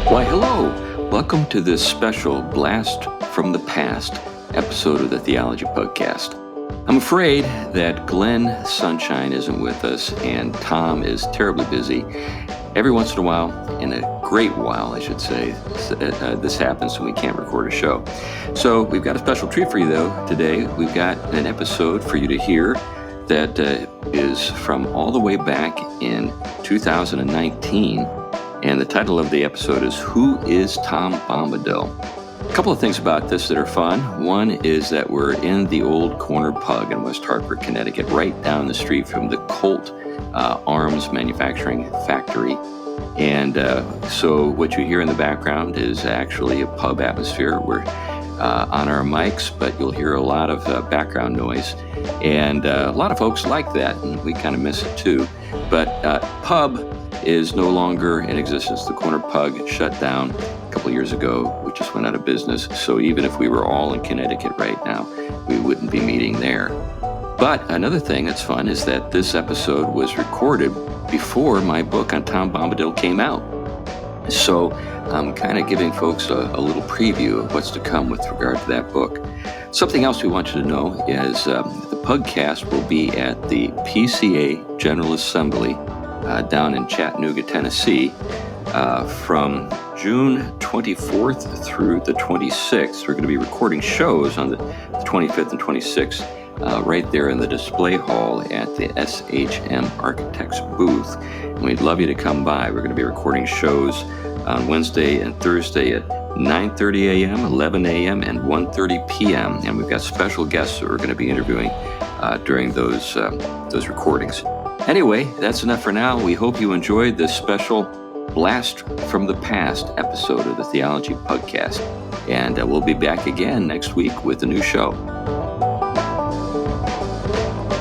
Why, hello! Welcome to this special Blast from the Past episode of the Theology Pugcast. I'm afraid that Glenn Sunshine isn't with us, and Tom is terribly busy. Every once in a while, in a great while, I should say, this happens and we can't record a show. So we've got a special treat for you, though, today. We've got an episode for you to hear that is from all the way back in 2019. And the title of the episode is Who is Tom Bombadil? A couple of things about this that are fun. One is that we're in the old Corner Pug in West Hartford, Connecticut, right down the street from the Colt Arms Manufacturing Factory. And so what you hear in the background is actually a pub atmosphere. We're on our mics, but you'll hear a lot of background noise. And a lot of folks like that, and we kind of miss it too. But pub is no longer in existence. The Corner Pug shut down a couple of years ago. We just went out of business. So even if we were all in Connecticut right now, we wouldn't be meeting there. But another thing that's fun is that this episode was recorded before my book on Tom Bombadil came out. So I'm kind of giving folks a little preview of what's to come with regard to that book. Something else we want you to know is the Pugcast will be at the PCA General Assembly down in Chattanooga, Tennessee, from June 24th through the 26th. We're going to be recording shows on the 25th and 26th right there in the display hall at the SHM Architects booth. And we'd love you to come by. We're going to be recording shows on Wednesday and Thursday at 9:30 a.m., 11 a.m., and 1:30 p.m. And we've got special guests that we're going to be interviewing during those recordings. Anyway, that's enough for now. We hope you enjoyed this special Blast from the Past episode of the Theology Pugcast. And we'll be back again next week with a new show.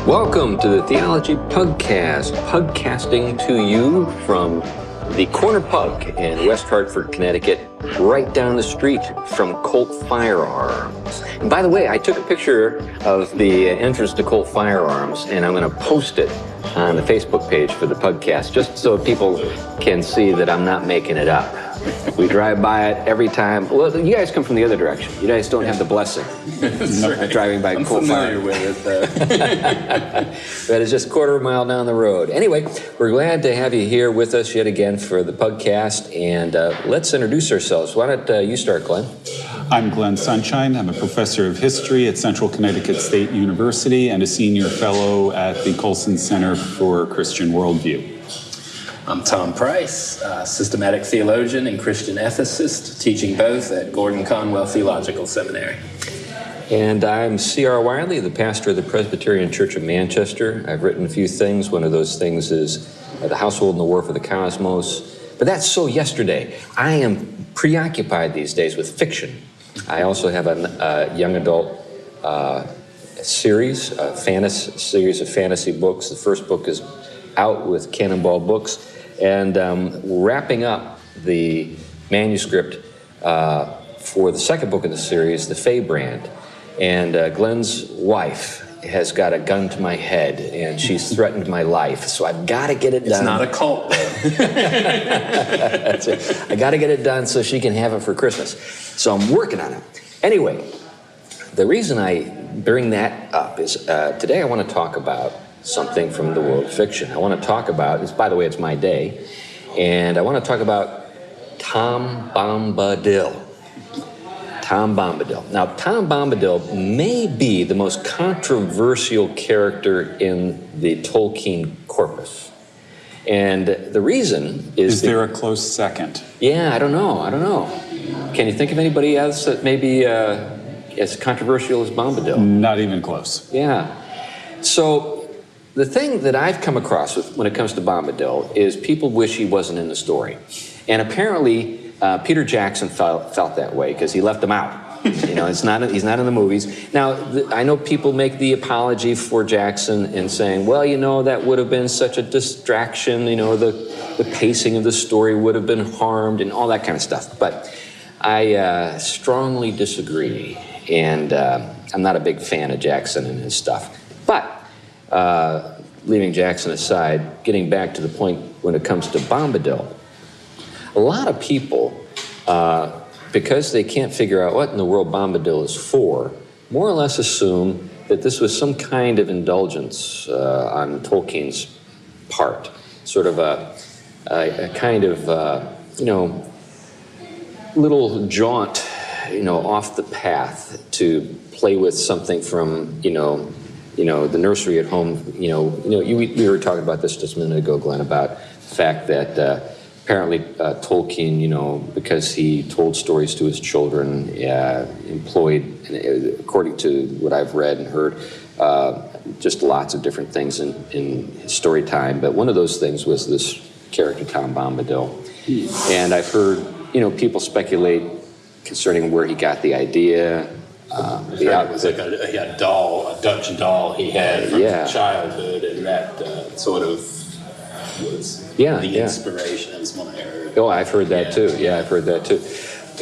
Welcome to the Theology Pugcast, pugcasting to you from the Corner Pug in West Hartford, Connecticut, right down the street from Colt Firearms. And by the way, I took a picture of the entrance to Colt Firearms, and I'm going to post it on the Facebook page for the Pugcast, just so people can see that I'm not making it up. We drive by it every time. Well, you guys come from the other direction. You guys don't have the blessing of driving by Colt Firearms. I'm familiar with it, That is just a quarter of a mile down the road. Anyway, we're glad to have you here with us yet again for the Pugcast, and let's introduce ourselves. Why don't you start, Glenn? I'm Glenn Sunshine. I'm a professor of history at Central Connecticut State University and a senior fellow at the Colson Center for Christian Worldview. I'm Tom Price, systematic theologian and Christian ethicist, teaching both at Gordon Conwell Theological Seminary. And I'm C.R. Wiley, the pastor of the Presbyterian Church of Manchester. I've written a few things. One of those things is The Household and the War for the Cosmos. But that's so yesterday. I am preoccupied these days with fiction. I also have a young adult series, a series of fantasy books. The first book is out with Cannonball Books. And wrapping up the manuscript for the second book in the series, The Fay Brand. And Glenn's wife has got a gun to my head, and she's threatened my life. So I've got to get it done. It's not a cult, though. That's it. I got to get it done so she can have it for Christmas. So I'm working on it. Anyway, the reason I bring that up is today I want to talk about something from the world of fiction. I want to talk about, by the way, it's my day, and I want to talk about Tom Bombadil. Tom Bombadil. Now, Tom Bombadil may be the most controversial character in the Tolkien corpus. And the reason is... Is there a close second? Yeah, I don't know. Can you think of anybody else that may be as controversial as Bombadil? Not even close. Yeah. So the thing that I've come across when it comes to Bombadil is people wish he wasn't in the story. And apparently Peter Jackson felt that way because he left him out. You know, he's not in the movies. Now, I know people make the apology for Jackson and saying, well, you know, that would have been such a distraction. You know, the pacing of the story would have been harmed and all that kind of stuff. But I strongly disagree. And I'm not a big fan of Jackson and his stuff. But leaving Jackson aside, getting back to the point when it comes to Bombadil, a lot of people because they can't figure out what in the world Bombadil is for, more or less assume that this was some kind of indulgence on Tolkien's part, sort of a kind of, little jaunt, off the path to play with something from, the nursery at home. We were talking about this just a minute ago, Glenn, about the fact that apparently Tolkien, because he told stories to his children, employed, according to what I've read and heard, just lots of different things in his story time. But one of those things was this character, Tom Bombadil. And I've heard, people speculate concerning where he got the idea. It was like a doll, a Dutch doll he had from childhood, and that sort of was the inspiration. That was one I heard. Oh, I've heard that too. Yeah, I've heard that too.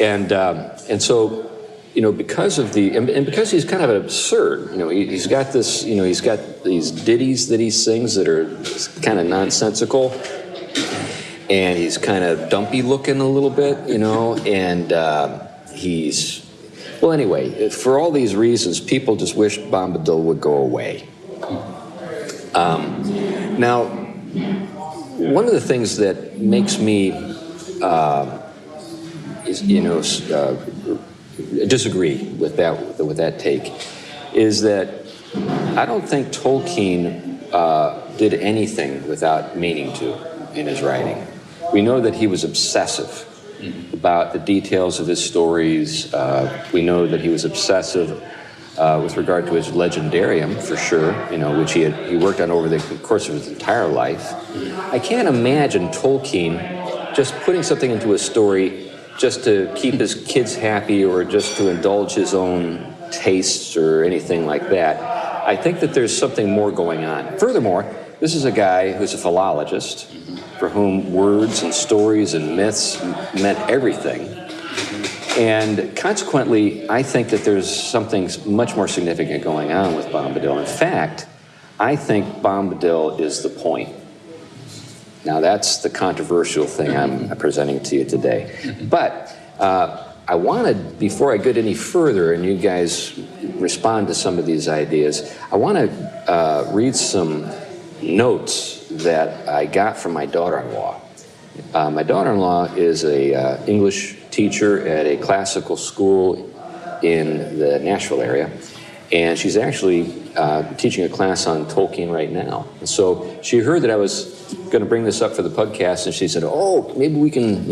And so, because of because he's kind of absurd, he's got this, he's got these ditties that he sings that are kind of nonsensical, and he's kind of dumpy looking a little bit, and well, anyway, for all these reasons, people just wished Bombadil would go away. Now, one of the things that makes me, disagree with that take is that I don't think Tolkien did anything without meaning to in his writing. We know that he was obsessive about the details of his stories. We know that he was obsessive with regard to his legendarium, for sure, which he worked on over the course of his entire life. I can't imagine Tolkien just putting something into a story just to keep his kids happy or just to indulge his own tastes or anything like that. I think that there's something more going on. Furthermore, this is a guy who's a philologist for whom words and stories and myths meant everything. And consequently, I think that there's something much more significant going on with Bombadil. In fact, I think Bombadil is the point. Now, that's the controversial thing I'm presenting to you today. But I wanted, before I get any further and you guys respond to some of these ideas, I want to read some notes that I got from my daughter-in-law. My daughter-in-law is a English teacher at a classical school in the Nashville area, and she's actually teaching a class on Tolkien right now. And so she heard that I was going to bring this up for the podcast, and she said, "Oh, maybe we can,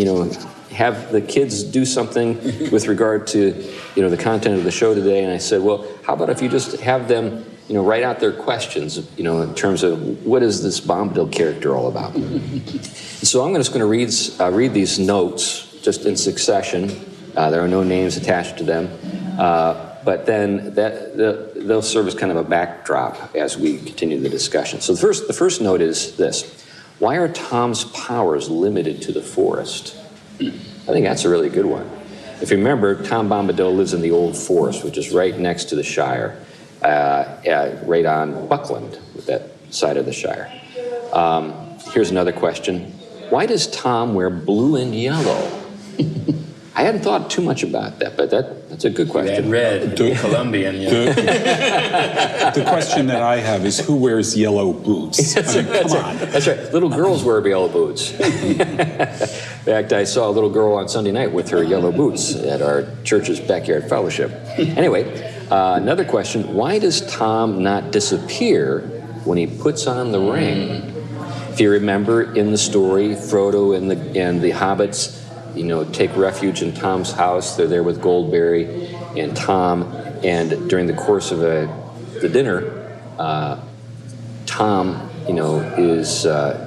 have the kids do something with regard to, the content of the show today." And I said, "Well, how about if you just have them, write out their questions, in terms of what is this Bombadil character all about?" So I'm just going to read these notes just in succession. There are no names attached to them, but then they'll serve as kind of a backdrop as we continue the discussion. So the first note is this: why are Tom's powers limited to the forest? I think that's a really good one. If you remember, Tom Bombadil lives in the Old Forest, which is right next to the Shire, right on Buckland, with that side of the Shire. Here's another question: why does Tom wear blue and yellow? I hadn't thought too much about that, but that's a good question. Red, Colombian. The question that I have is, who wears yellow boots? Come on. That's right. Little girls wear yellow boots. In fact, I saw a little girl on Sunday night with her yellow boots at our church's backyard fellowship. Anyway, another question: why does Tom not disappear when he puts on the ring? If you remember in the story, Frodo and the hobbits, take refuge in Tom's house. They're there with Goldberry and Tom, and during the course of the dinner, Tom, is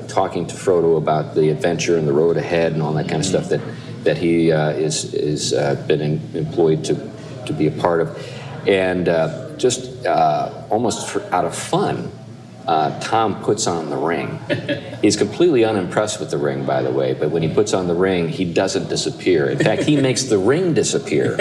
talking to Frodo about the adventure and the road ahead and all that kind of stuff that he is been employed to be a part of, and just almost out of fun, Tom puts on the ring. He's completely unimpressed with the ring, by the way, but when he puts on the ring, he doesn't disappear. In fact, he makes the ring disappear.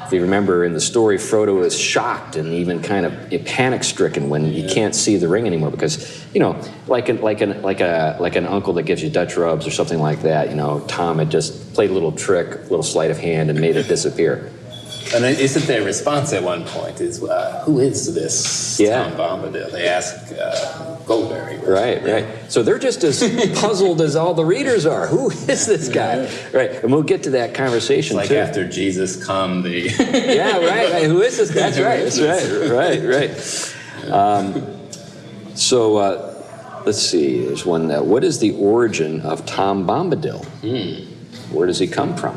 If you remember in the story, Frodo is shocked and even kind of panic-stricken when he can't see the ring anymore because, you know, like an uncle that gives you Dutch rubs or something like that. You know, Tom had just played a little trick, a little sleight of hand, and made it disappear. And isn't their response at one point is, who is this Tom Bombadil? They ask Goldberry. Right. So they're just as puzzled as all the readers are. Who is this guy? Right, and we'll get to that conversation it's like too. after Jesus come, the... Yeah, right. Who is this? That's right. Right. So let's see. There's one. What is the origin of Tom Bombadil? Where does he come from?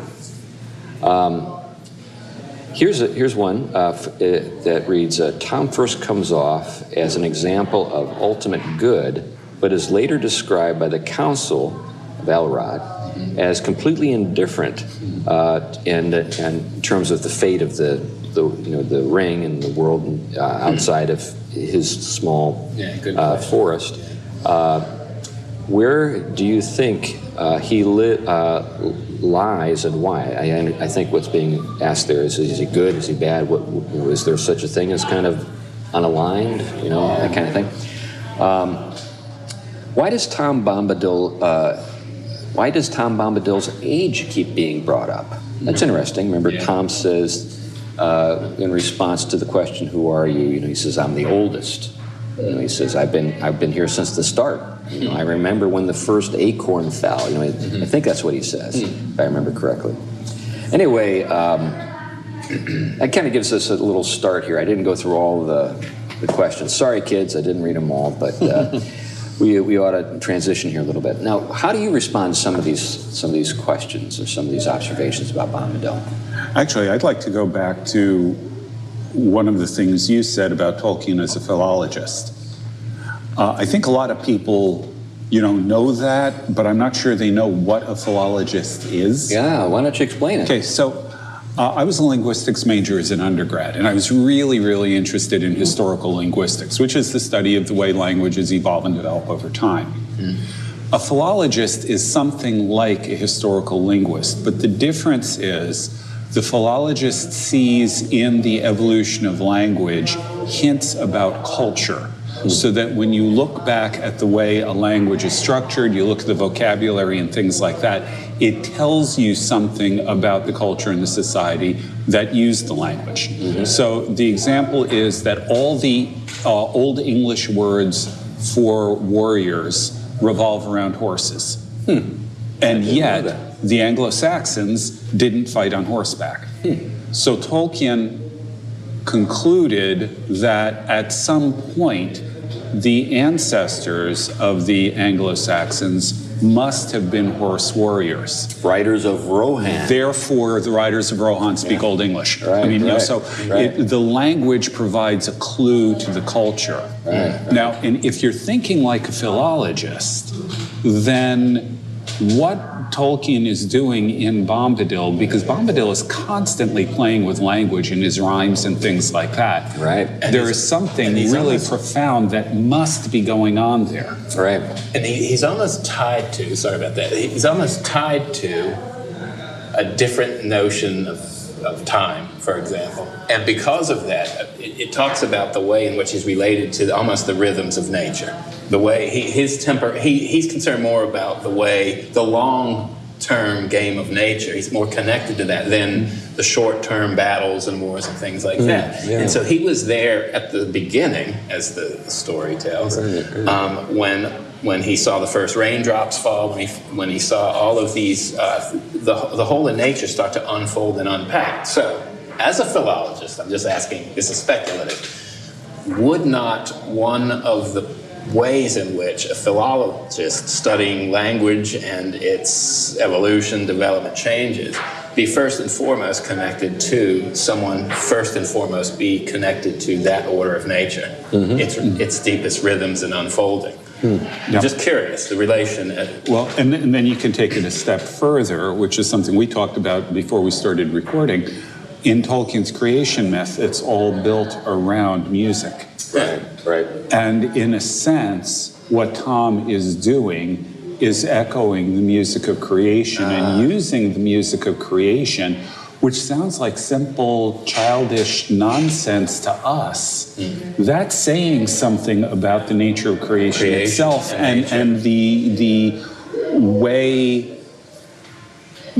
Here's one that reads, Tom first comes off as an example of ultimate good, but is later described by the Council of Elrod as completely indifferent in terms of the fate of the ring and the world outside of his small forest. Where do you think he lies and why? I think what's being asked there is he good? Is he bad? Is there such a thing as kind of unaligned? You know, that kind of thing. Why does Tom Bombadil's age keep being brought up? That's interesting. Remember, Tom says in response to the question, "Who are you?" You know, he says, "I'm the oldest." You know, he says, I've been here since the start. You know, I remember when the first acorn fell. You know, I think that's what he says, if I remember correctly. Anyway, that kind of gives us a little start here. I didn't go through all the questions. Sorry, kids, I didn't read them all, but we ought to transition here a little bit. Now, how do you respond to some of these questions or some of these observations about Bombadil? Actually, I'd like to go back to one of the things you said about Tolkien as a philologist. I think a lot of people, know that, but I'm not sure they know what a philologist is. Yeah, why don't you explain it? Okay, so I was a linguistics major as an undergrad, and I was really, really interested in historical linguistics, which is the study of the way languages evolve and develop over time. A philologist is something like a historical linguist, but the difference is the philologist sees in the evolution of language hints about culture, so that when you look back at the way a language is structured, you look at the vocabulary and things like that, it tells you something about the culture and the society that used the language. So the example is that all the Old English words for warriors revolve around horses. And yet, the Anglo-Saxons didn't fight on horseback. So Tolkien concluded that at some point, the ancestors of the Anglo-Saxons must have been horse warriors. Riders of Rohan. Therefore, the riders of Rohan speak Old English. The language provides a clue to the culture. Now, and if you're thinking like a philologist, then what Tolkien is doing in Bombadil, because Bombadil is constantly playing with language in his rhymes and things like that. There is something really profound that must be going on there. And he's almost tied to, sorry about that, he's almost tied to a different notion of time, for example. And because of that, it talks about the way in which he's related to almost the rhythms of nature. The way he's concerned more about the long-term game of nature. He's more connected to that than the short-term battles and wars and things like that. And so he was there at the beginning, as the story tells, when he saw the first raindrops fall, when he saw all of these, the whole of nature start to unfold and unpack. So, as a philologist, I'm just asking, this is speculative, would not one of the ways in which a philologist studying language and its evolution, development, changes be first and foremost connected to be connected to that order of nature, its deepest rhythms and unfolding? I'm just curious, the relation. Well, and then you can take it a step further, which is something we talked about before we started recording. In Tolkien's creation myth, it's all built around music. And in a sense, what Tom is doing is echoing the music of creation and using the music of creation which sounds like simple, childish nonsense to us, that's saying something about the nature of creation itself and the way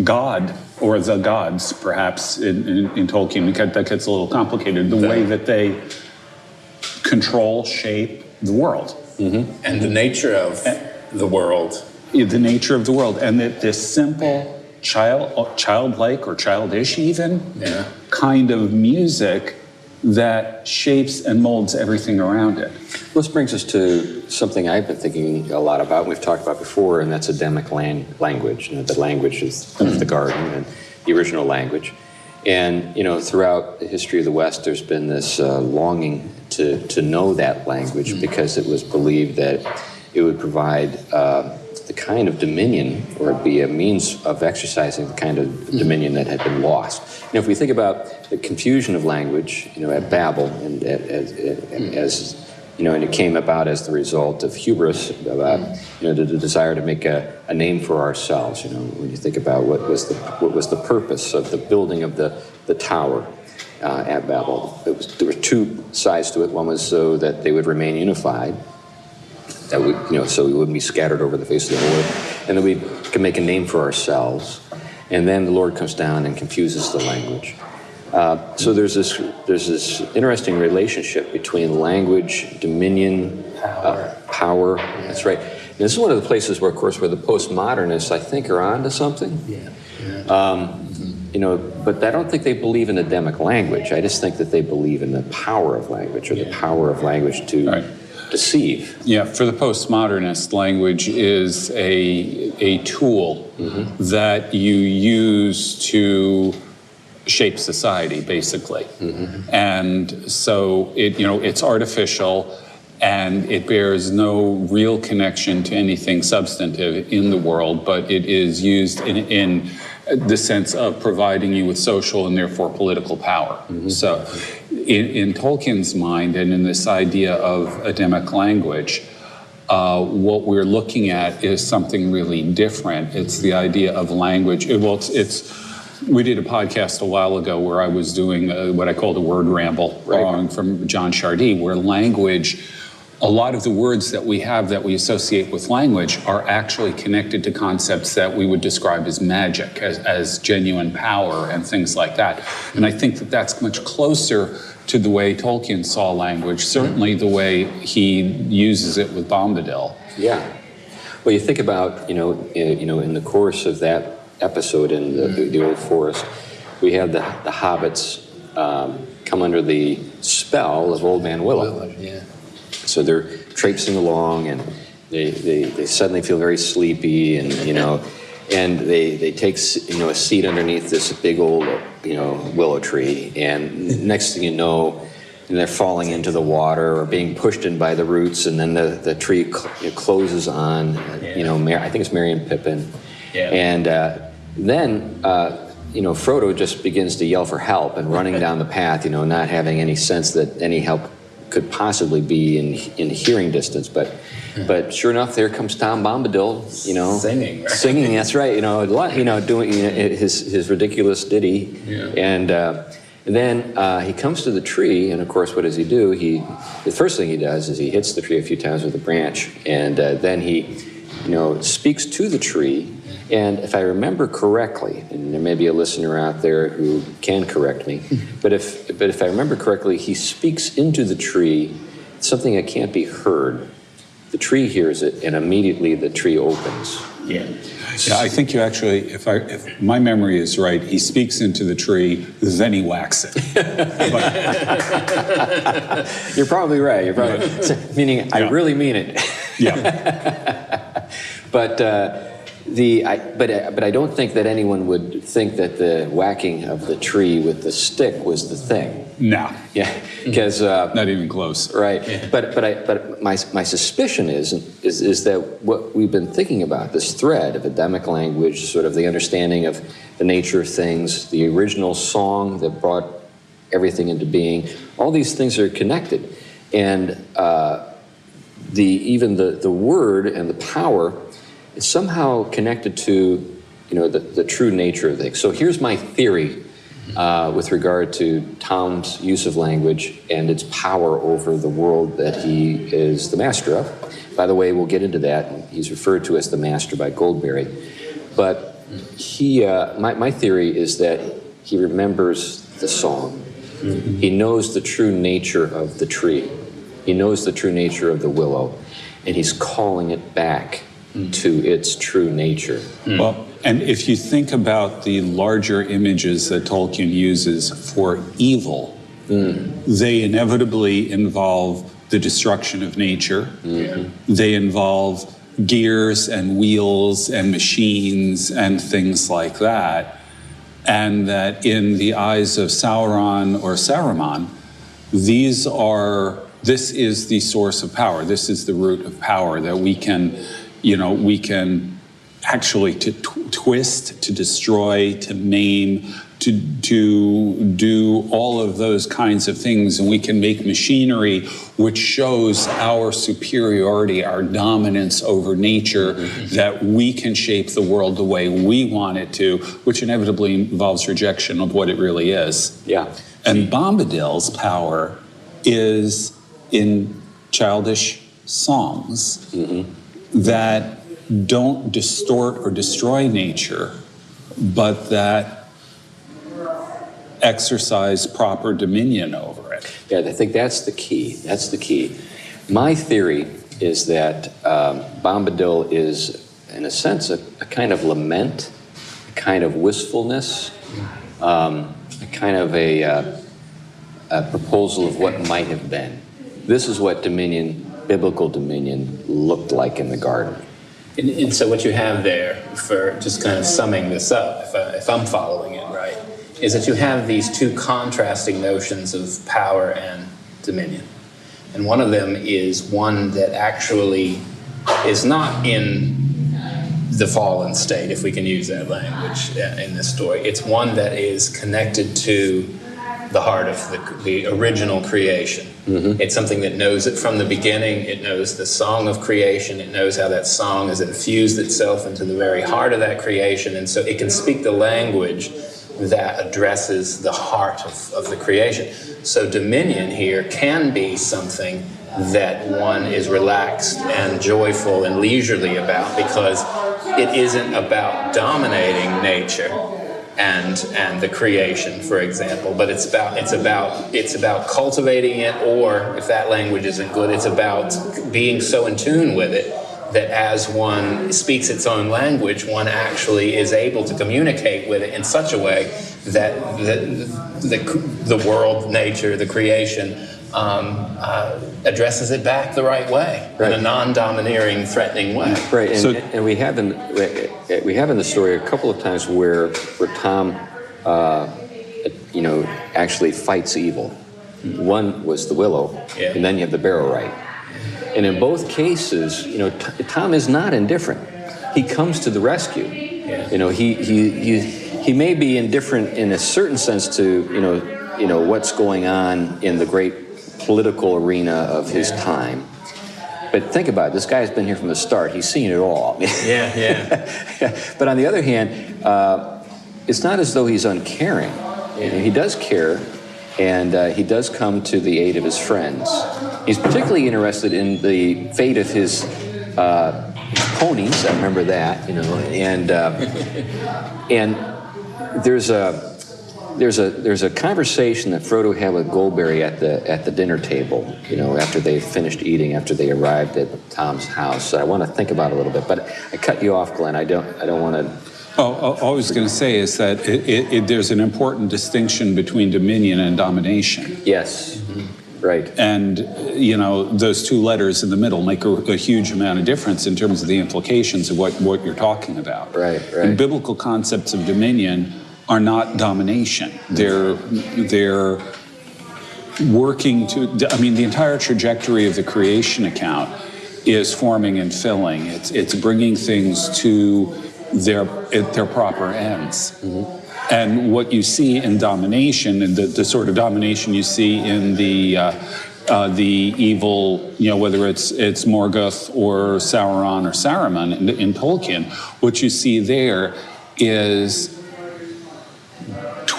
God, or the gods, perhaps, in Tolkien, because that gets a little complicated, the way that they control, shape the world. And the nature of the world. The nature of the world. And that this simple, childlike or childish even, kind of music that shapes and molds everything around it. This brings us to something I've been thinking a lot about, and we've talked about before, and that's Adamic language. The language is of the garden and the original language. And, throughout the history of the West, there's been this longing to know that language because it was believed that it would provide the kind of dominion, or be a means of exercising the kind of dominion that had been lost. If we think about the confusion of language, at Babel, and and it came about as the result of hubris, about the desire to make a name for ourselves. When you think about what was the purpose of the building of the tower at Babel, there were two sides to it. One was so that they would remain unified, that we, so we wouldn't be scattered over the face of the earth, and that we can make a name for ourselves. And then the Lord comes down and confuses the language. So there's this interesting relationship between language, dominion, power. That's right. And this is one of the places where, of course, where the postmodernists, I think, are onto something. But I don't think they believe in Adamic language. I just think that they believe in the power of language, or the power of language to deceive. Yeah, for the postmodernist, language is a tool that you use to shape society, basically. And so it's artificial, and it bears no real connection to anything substantive in the world, but it is used in the sense of providing you with social and therefore political power. So in Tolkien's mind, and in this idea of Adamic language, what we're looking at is something really different. It's the idea of language. We did a podcast a while ago where I was doing what I called a word ramble, borrowing from John Chardee, where language, a lot of the words that we have that we associate with language are actually connected to concepts that we would describe as magic, as genuine power and things like that. And I think that that's much closer to the way Tolkien saw language, certainly the way he uses it with Bombadil. Yeah. Well, you think about, in the course of that episode in the Old Forest, we had the hobbits come under the spell of Old Man Willow. So they're traipsing along, and they suddenly feel very sleepy, and and they take a seat underneath this big old willow tree, and next thing you know, they're falling into the water or being pushed in by the roots, and then the tree closes on I think it's Merry and Pippin, and then Frodo just begins to yell for help and running down the path, not having any sense that any help could possibly be in hearing distance, but sure enough, there comes Tom Bombadil, singing, right? Singing. That's right, doing his ridiculous ditty, and then he comes to the tree, and of course, what does he do? The first thing he does is he hits the tree a few times with a branch, and then he, speaks to the tree. And if I remember correctly, and there may be a listener out there who can correct me, but if I remember correctly, he speaks into the tree something that can't be heard. The tree hears it, and immediately the tree opens. Yeah, I think you actually, if my memory is right, he speaks into the tree, then he whacks it. You're probably right. Meaning, I really mean it. Yeah. But I don't think that anyone would think that the whacking of the tree with the stick was the thing. No. Yeah, because not even close. Right. Yeah. But my suspicion is that what we've been thinking about, this thread of Adamic language, sort of the understanding of the nature of things, the original song that brought everything into being, all these things are connected, and even the word and the power. It's somehow connected to, the true nature of things. So here's my theory with regard to Tom's use of language and its power over the world that he is the master of. By the way, we'll get into that. He's referred to as the master by Goldberry. But my theory is that he remembers the song. He knows the true nature of the tree. He knows the true nature of the willow, and he's calling it back to its true nature. Well, and if you think about the larger images that Tolkien uses for evil, they inevitably involve the destruction of nature. They involve gears and wheels and machines and things like that. And that in the eyes of Sauron or Saruman, this is the source of power. This is the root of power that we can actually twist, to destroy, to maim, to do all of those kinds of things. And we can make machinery which shows our superiority, our dominance over nature, that we can shape the world the way we want it to, which inevitably involves rejection of what it really is. Yeah. And Bombadil's power is in childish songs that don't distort or destroy nature, but that exercise proper dominion over it. Yeah, I think that's the key. That's the key. My theory is that Bombadil is, in a sense, a kind of lament, a kind of wistfulness, a kind of a proposal of what might have been. This is what dominion, biblical dominion, looked like in the garden. And so what you have there, for just kind of summing this up, if I'm following it right, is that you have these two contrasting notions of power and dominion. And one of them is one that actually is not in the fallen state, if we can use that language in this story. It's one that is connected to the heart of the original creation. It's something that knows it from the beginning. It knows the song of creation. It knows how that song has infused itself into the very heart of that creation. And so it can speak the language that addresses the heart of the creation. So dominion here can be something that one is relaxed and joyful and leisurely about, because it isn't about dominating nature and the creation, for example, but it's about cultivating it, or if that language isn't good, it's about being so in tune with it that as one speaks its own language, one actually is able to communicate with it in such a way that the world, nature, the creation, addresses it back the right way, in a non-domineering, threatening way. Right, and we have in the story a couple of times where Tom, actually fights evil. One was the willow, and then you have the barrow right. And in both cases, Tom is not indifferent. He comes to the rescue. Yeah. He may be indifferent in a certain sense to what's going on in the great political arena of his time. But think about it. This guy's been here from the start. He's seen it all. But on the other hand, it's not as though he's uncaring. He does care, and he does come to the aid of his friends. He's particularly interested in the fate of his ponies. I remember that, and there's a conversation that Frodo had with Goldberry at the dinner table, after they finished eating, after they arrived at Tom's house. So I want to think about it a little bit, but I cut you off, Glenn. I don't want to. All I was going to say is that there's an important distinction between dominion and domination. Yes. Right. And, those two letters in the middle make a huge amount of difference in terms of the implications of what you're talking about. Right. And biblical concepts of dominion are not domination. They're working the entire trajectory of the creation account is forming and filling. It's bringing things to their proper ends. And what you see in domination, and the sort of domination you see in the evil, whether it's Morgoth or Sauron or Saruman in Tolkien, what you see there is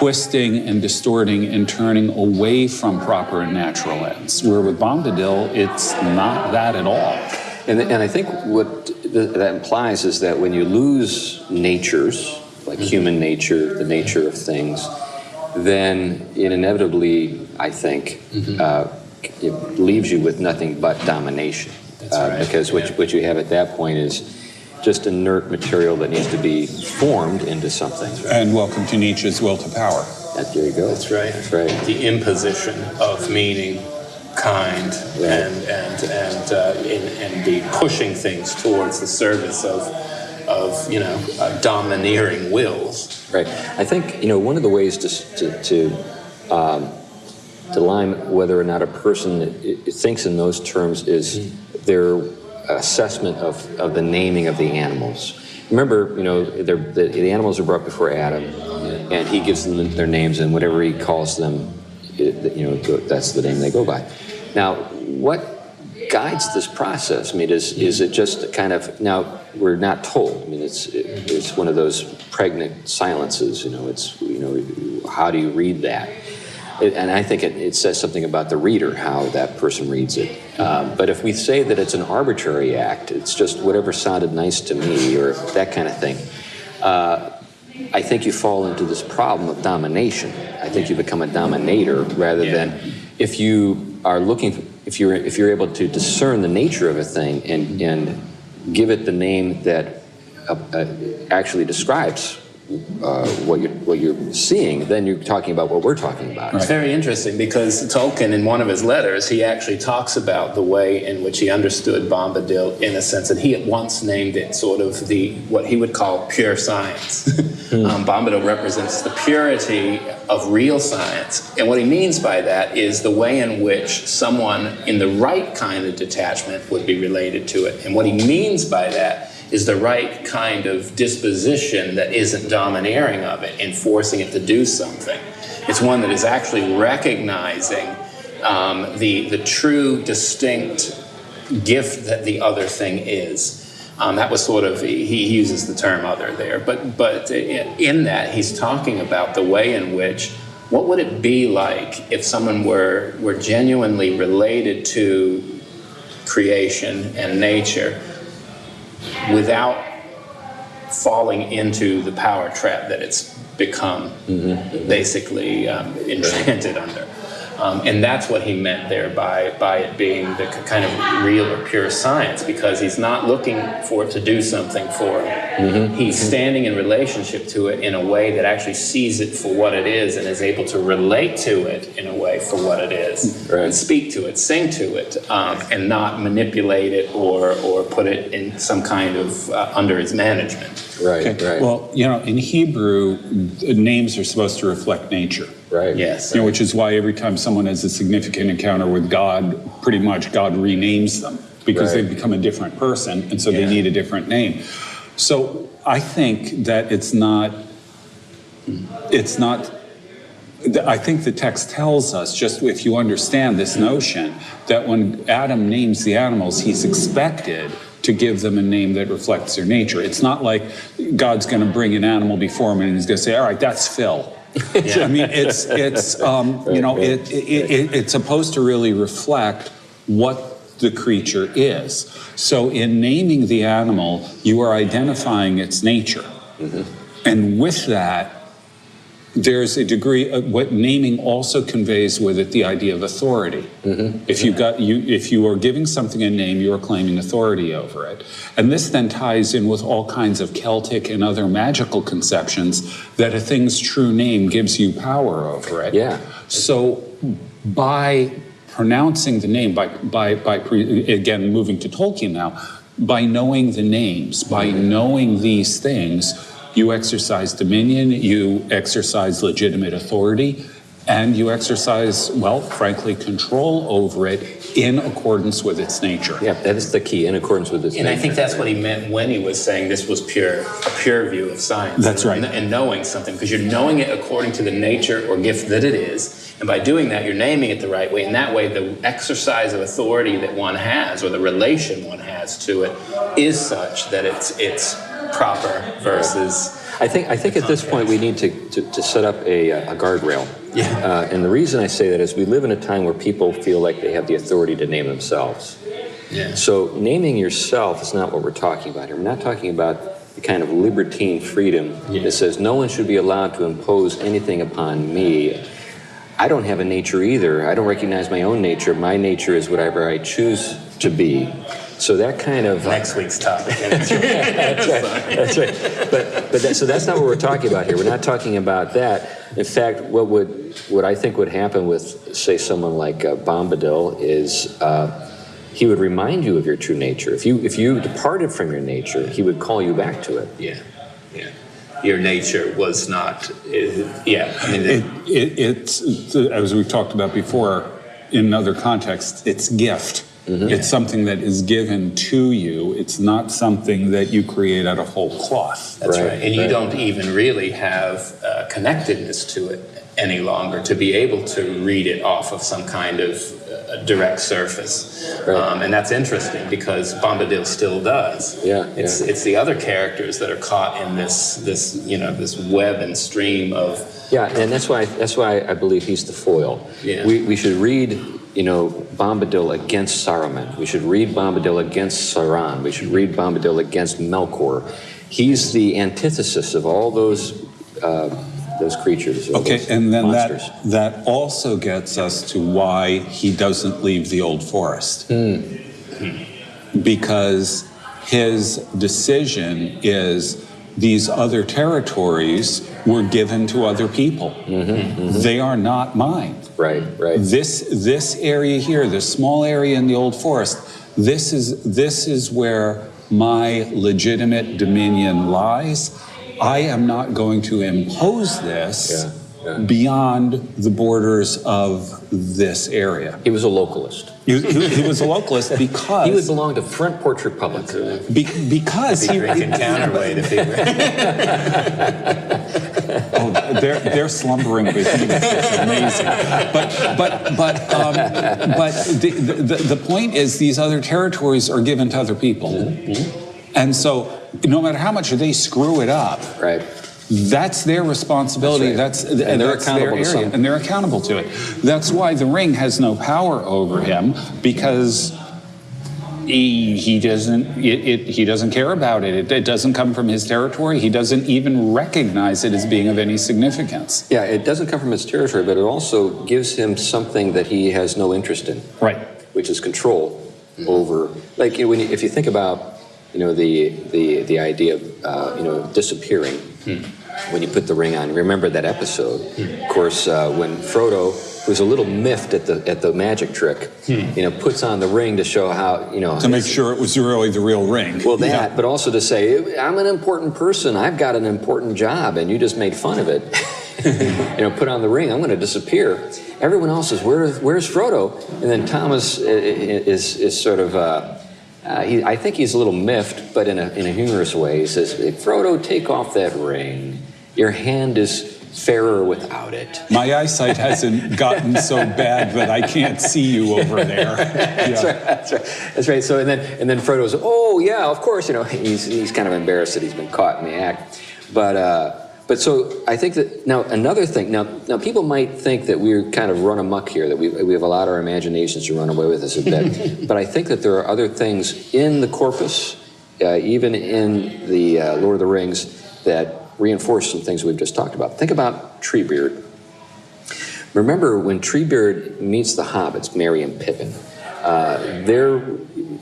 twisting and distorting and turning away from proper and natural ends. Where with Bombadil, it's not that at all. And I think what that implies is that when you lose natures, like human nature, the nature of things, then it inevitably, I think, it leaves you with nothing but domination. That's right. Because what you have at that point is just inert material that needs to be formed into something. And welcome to Nietzsche's will to power. There you go. That's right. That's right. The imposition of meaning, kind, and the pushing things towards the service of domineering wills. Right. I think one of the ways to line whether or not a person thinks in those terms is their assessment of the naming of the animals. Remember, the animals are brought before Adam, and he gives them their names, and whatever he calls them, that's the name they go by. Now, what guides this process? I mean, is it just kind of, now we're not told. I mean, it's one of those pregnant silences. How do you read that? And I think it says something about the reader, how that person reads it. But if we say that it's an arbitrary act, it's just whatever sounded nice to me, or that kind of thing, I think you fall into this problem of domination. I think you become a dominator rather than if you are looking. If you're able to discern the nature of a thing and give it the name that actually describes what you're seeing, then you're talking about what we're talking about. It's very interesting because Tolkien, in one of his letters, he actually talks about the way in which he understood Bombadil, in a sense that he had once named it sort of what he would call pure science. Bombadil represents the purity of real science, and what he means by that is the way in which someone in the right kind of detachment would be related to it. And what he means by that is the right kind of disposition that isn't domineering of it and forcing it to do something. It's one that is actually recognizing the true, distinct gift that the other thing is. That was sort of, he uses the term other there, but in that he's talking about the way in which, what would it be like if someone were genuinely related to creation and nature without falling into the power trap that it's become basically enchanted under. And that's what he meant there by it being the kind of real or pure science, because he's not looking for it to do something for him. He's standing in relationship to it in a way that actually sees it for what it is and is able to relate to it in a way for what it is, and speak to it, sing to it, and not manipulate it or put it in some kind of under his management. Right. Well, in Hebrew, names are supposed to reflect nature. Right. Yes. Which is why every time someone has a significant encounter with God, pretty much God renames them because they've become a different person, and so they need a different name. So I think that I think the text tells us, just if you understand this notion, that when Adam names the animals, he's expected to give them a name that reflects their nature. It's not like God's going to bring an animal before him and he's going to say, all right, that's Phil. I mean, it's supposed to really reflect what the creature is. So in naming the animal, you are identifying its nature. And with that, there's a degree of what naming also conveys with it, the idea of authority. If you are giving something a name, you are claiming authority over it. And this then ties in with all kinds of Celtic and other magical conceptions that a thing's true name gives you power over it. So by pronouncing the name, again, moving to Tolkien now, by knowing the names, by knowing these things, you exercise dominion, you exercise legitimate authority, and you exercise, well, frankly, control over it in accordance with its nature. Yeah, that is the key, in accordance with its nature. And I think that's what he meant when he was saying this was a pure view of science. That's right. And knowing something, because you're knowing it according to the nature or gift that it is. And by doing that, you're naming it the right way. And that way, the exercise of authority that one has, or the relation one has to it, is such that it's proper versus I think at this point we need to set up a guardrail. Yeah. And the reason I say that is we live in a time where people feel like they have the authority to name themselves. Yeah. So naming yourself is not what we're talking about here. We're not talking about the kind of libertine freedom that says no one should be allowed to impose anything upon me. I don't have a nature either. I don't recognize my own nature. My nature is whatever I choose to be. So that kind of Next week's topic. that's right. So that's not what we're talking about here. We're not talking about that. In fact, what I think would happen with, say, someone like Bombadil is he would remind you of your true nature. If you departed from your nature, he would call you back to it. Yeah. Your nature was not. It's as we've talked about before in other contexts. It's gift. Mm-hmm. It's something that is given to you. It's not something that you create out of whole cloth. That's right. And you don't even really have connectedness to it any longer to be able to read it off of some kind of direct surface. Right. And that's interesting because Bombadil still does. It's the other characters that are caught in this web and stream of. Yeah, and that's why I believe he's the foil. Yeah. We should read Bombadil against Saruman. We should read Bombadil against Sauron. We should read Bombadil against Melkor. He's the antithesis of all those creatures. Okay, and then monsters. that also gets us to why he doesn't leave the Old Forest. Because his decision is these other territories were given to other people. They are not mine. Right. This area here, this small area in the Old Forest, this is where my legitimate dominion lies. I am not going to impose this beyond the borders of this area. He was a localist. He was a localist because he would belong to Front Porch Republic. Because he can counterweight if he they're slumbering with me. It's amazing. But the point is, these other territories are given to other people, and so no matter how much they screw it up, right? That's their responsibility. That's right. And they're that's accountable their to area, and they're accountable to it. That's why the ring has no power over him, because he doesn't care about it. It doesn't come from his territory. He doesn't even recognize it as being of any significance. Yeah, it doesn't come from his territory, but it also gives him something that he has no interest in. Right. Which is control over. Like if you think about the idea of disappearing. When you put the ring on, remember that episode? Of course, when Frodo, who's a little miffed at the magic trick, puts on the ring to show how to make sure it was really the real ring. Well, but also to say, I'm an important person. I've got an important job, and you just made fun of it. Put on the ring. I'm going to disappear. Everyone else is where's Frodo? And then Thomas is sort of. I think he's a little miffed, but in a humorous way. He says, hey, Frodo, take off that ring. Your hand is fairer without it. My eyesight hasn't gotten so bad that I can't see you over there. That's right. So and then Frodo's, oh yeah, of course. He's kind of embarrassed that he's been caught in the act. But so I think that now another thing. Now people might think that we're kind of run amok here, that we have allowed our imaginations to run away with us a bit. But I think that there are other things in the corpus, even in the Lord of the Rings, that reinforce some things we've just talked about. Think about Treebeard. Remember when Treebeard meets the hobbits, Merry and Pippin, they're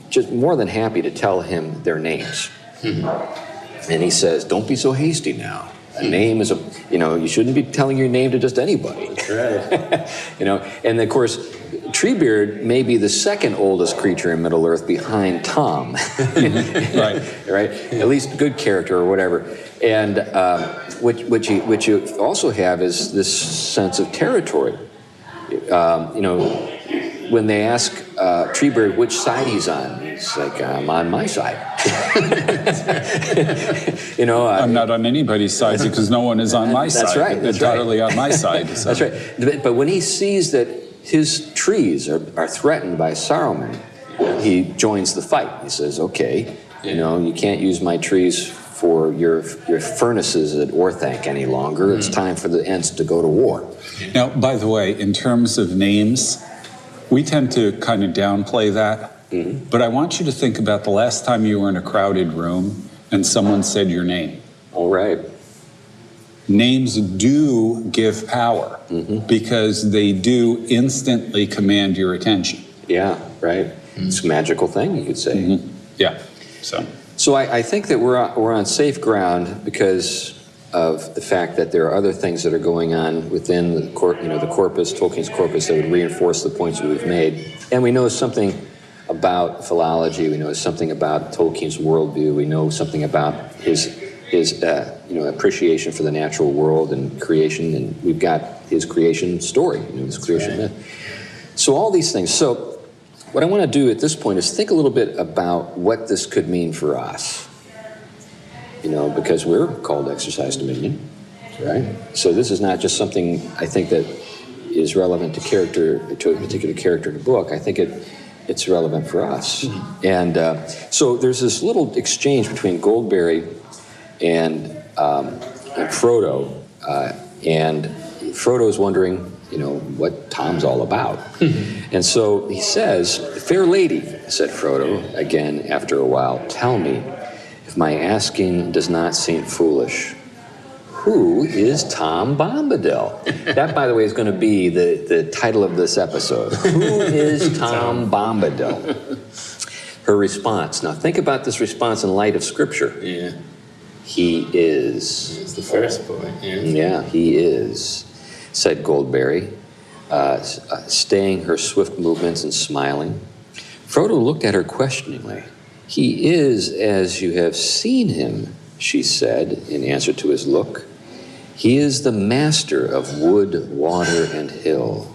just more than happy to tell him their names. And he says, don't be so hasty now. A name is you shouldn't be telling your name to just anybody. Right. And of course, Treebeard may be the second oldest creature in Middle Earth behind Tom. Right. At least good character or whatever. And what you also have is this sense of territory. When they ask Treebeard which side he's on, he's like, I'm on my side. I'm not on anybody's side because no one is on my side. That's right. It's entirely on my side. So. That's right. But when he sees that his trees are threatened by Saruman, he joins the fight. He says, okay, you can't use my trees for your furnaces at Orthanc any longer. It's time for the Ents to go to war. Now, by the way, in terms of names, we tend to kind of downplay that. But I want you to think about the last time you were in a crowded room and someone said your name. All right. Names do give power because they do instantly command your attention. Yeah, right. It's a magical thing, you could say. Yeah. So I think that we're on safe ground because of the fact that there are other things that are going on within the corpus, Tolkien's corpus, that would reinforce the points that we've made. And we know something about philology. We know something about Tolkien's worldview. We know something about his appreciation for the natural world and creation. And we've got his creation story, his creation myth. So all these things. So what I want to do at this point is think a little bit about what this could mean for us. Because we're called to exercise dominion, right? So this is not just something I think that is relevant to a particular character in a book. I think it's relevant for us. And so there's this little exchange between Goldberry and Frodo, and Frodo's wondering, what Tom's all about. And so he says, "Fair lady," said Frodo again after a while, "tell me, if my asking does not seem foolish, who is Tom Bombadil?" That, by the way, is going to be the title of this episode. Who is Tom Bombadil? Her response. Now, think about this response in light of Scripture. Yeah. He is. It's the first point. Yeah, he is, said Goldberry, staying her swift movements and smiling. Frodo looked at her questioningly. "He is as you have seen him," she said in answer to his look. "He is the master of wood, water, and hill."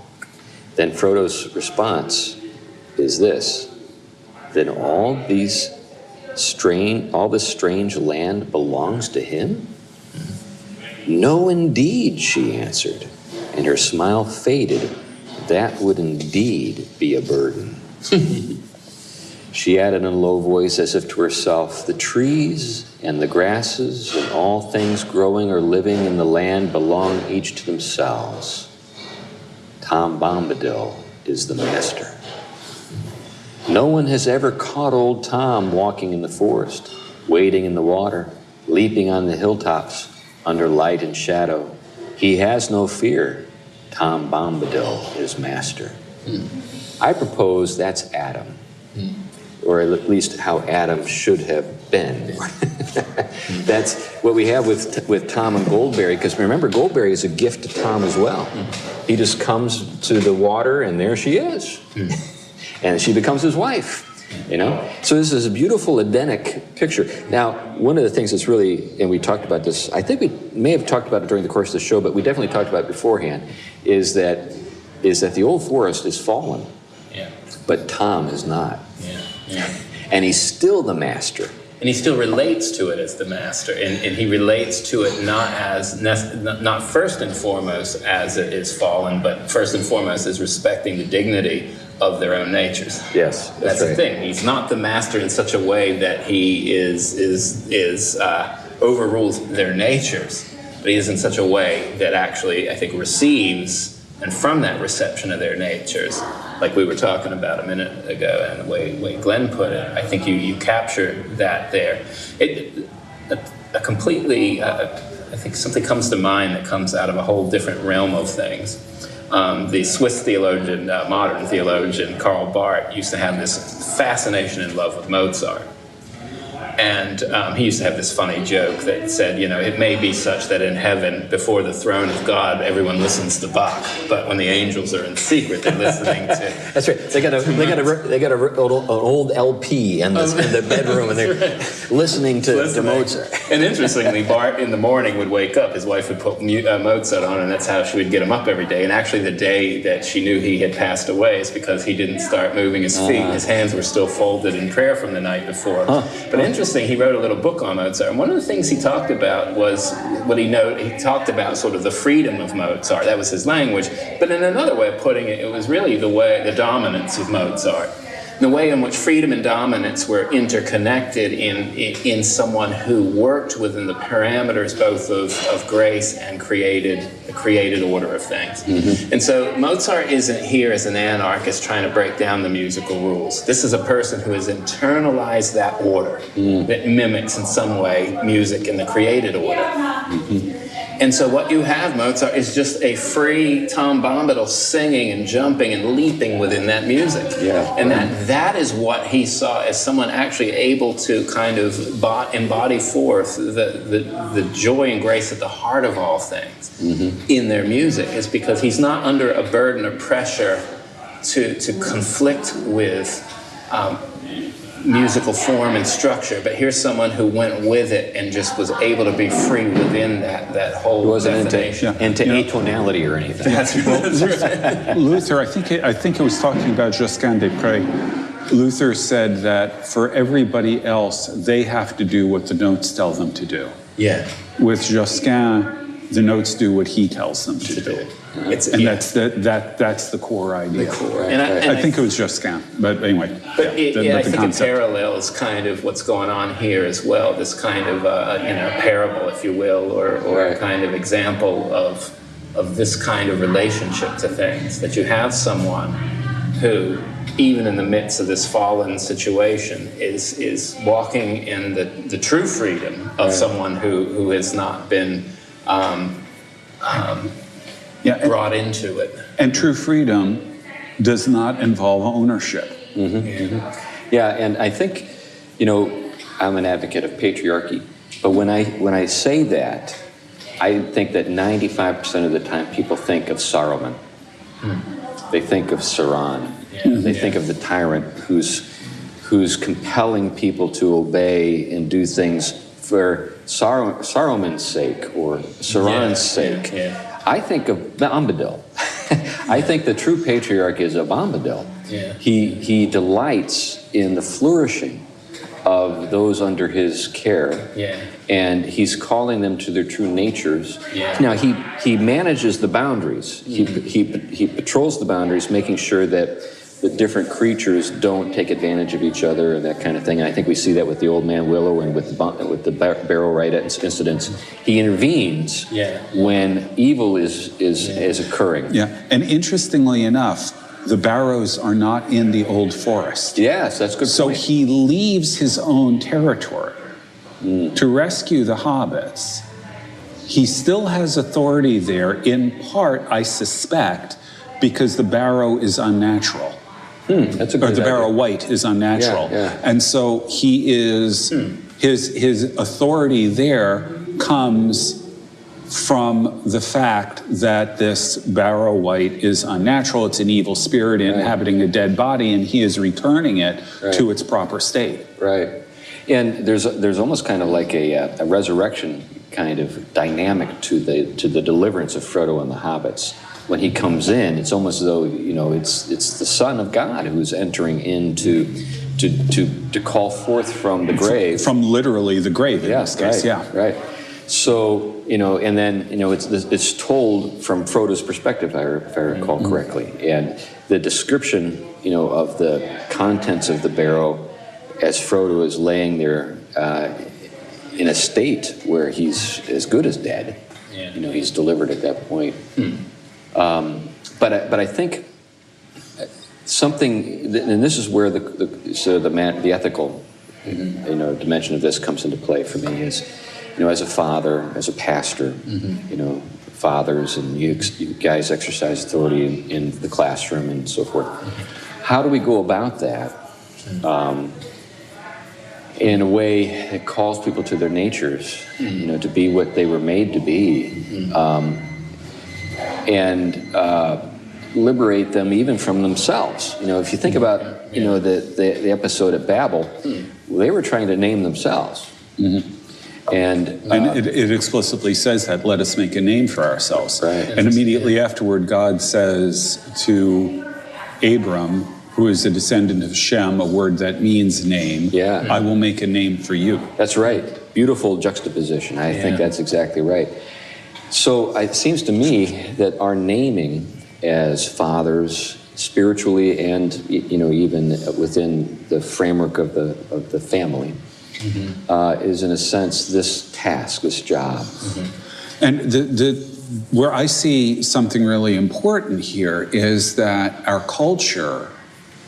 Then Frodo's response is this: "Then all this strange land belongs to him?" "No, indeed," she answered, and her smile faded. "That would indeed be a burden." She added in a low voice as if to herself, "The trees and the grasses and all things growing or living in the land belong each to themselves. Tom Bombadil is the master. No one has ever caught old Tom walking in the forest, wading in the water, leaping on the hilltops under light and shadow. He has no fear. Tom Bombadil is master." I propose that's Adam. Or at least how Adam should have been. That's what we have with Tom and Goldberry, because remember, Goldberry is a gift to Tom as well. He just comes to the water, and there she is. And she becomes his wife, So this is a beautiful Edenic picture. Now, one of the things that's really, and we talked about this, I think we may have talked about it during the course of the show, but we definitely talked about it beforehand, is that the old forest is fallen. Yeah. But Tom is not. Yeah. And he's still the master. And he still relates to it as the master, and he relates to it not first and foremost as it is fallen, but first and foremost as respecting the dignity of their own natures. Yes, that's right. the thing. He's not the master in such a way that he overrules their natures, but he is in such a way that actually, I think, receives. And from that reception of their natures, like we were talking about a minute ago, and the way Glenn put it, I think you capture that there. I think something comes to mind that comes out of a whole different realm of things. The Swiss theologian, modern theologian, Karl Barth, used to have this fascination and love with Mozart. And he used to have this funny joke that said, it may be such that in heaven, before the throne of God, everyone listens to Bach, but when the angels are in secret, they're listening to. That's right. They got an old LP in the bedroom, and they're listening to Mozart. And interestingly, Bart in the morning would wake up. His wife would put Mozart on, and that's how she would get him up every day. And actually, the day that she knew he had passed away is because he didn't start moving his feet. His hands were still folded in prayer from the night before. But interesting, he wrote a little book on Mozart, and one of the things he talked about was he talked about sort of the freedom of Mozart. That was his language. But in another way of putting it, it was really the dominance of Mozart. the way in which freedom and dominance were interconnected in someone who worked within the parameters both of grace and the created order of things. And so Mozart isn't here as an anarchist trying to break down the musical rules. This is a person who has internalized that order that mimics in some way music in the created order. And so what you have, Mozart, is just a free Tom Bombadil singing and jumping and leaping within that music. And that is what he saw as someone actually able to kind of embody forth the joy and grace at the heart of all things in their music, is because he's not under a burden or pressure to conflict with musical form and structure, but here's someone who went with it and just was able to be free within that whole definition. Into atonality or anything. That's right. Luther, I think it was talking about Josquin des Prés. Luther said that for everybody else, they have to do what the notes tell them to do. Yeah. With Josquin, the notes do what he tells them to do. That's the core idea. And I think it was Josquin, but anyway. But I think it parallels kind of what's going on here as well. This kind of parable, if you will, or a kind of example of this kind of relationship to things. That you have someone who, even in the midst of this fallen situation, is walking in the true freedom of someone who has not been brought into it. And true freedom does not involve ownership. And I think, I'm an advocate of patriarchy, but when I say that, I think that 95% of the time people think of Saruman. They think of Saran. They think of the tyrant who's compelling people to obey and do things for Saruman's sake or Saran's sake. I think of Bombadil. I think the true patriarch is a Bombadil. He delights in the flourishing of those under his care, and he's calling them to their true natures. Now he manages the boundaries. He patrols the boundaries, making sure that the different creatures don't take advantage of each other and that kind of thing. And I think we see that with the Old Man Willow and with the barrel right incidents. He intervenes when evil is occurring. And interestingly enough, the barrows are not in the old forest. Yes, that's good. So he leaves his own territory to rescue the hobbits. He still has authority there, in part, I suspect, because the barrow is unnatural. That's a good or the barrow white is unnatural. And so he is, his authority there comes from the fact that this barrow white is unnatural. It's an evil spirit inhabiting a dead body, and he is returning it to its proper state. And there's almost kind of like a resurrection kind of dynamic to the deliverance of Frodo and the hobbits. When he comes in, it's almost as though it's the Son of God who's entering into to call forth from the grave, from literally the grave. In this case, So and then it's told from Frodo's perspective, if I recall correctly, and the description of the contents of the barrow as Frodo is laying there in a state where he's as good as dead. He's delivered at that point. But I think something, and this is where the ethical dimension of this comes into play for me, is as a father, as a pastor, fathers and you guys exercise authority in the classroom and so forth. How do we go about that in a way that calls people to their natures, to be what they were made to be? And liberate them even from themselves. If you think about, the episode at Babel, they were trying to name themselves. And it explicitly says that, let us make a name for ourselves. And immediately afterward, God says to Abram, who is a descendant of Shem, a word that means name, I will make a name for you. That's right. Beautiful juxtaposition. I think that's exactly right. So it seems to me that our naming as fathers spiritually and even within the framework of the family, is in a sense this task, this job. And where I see something really important here is that our culture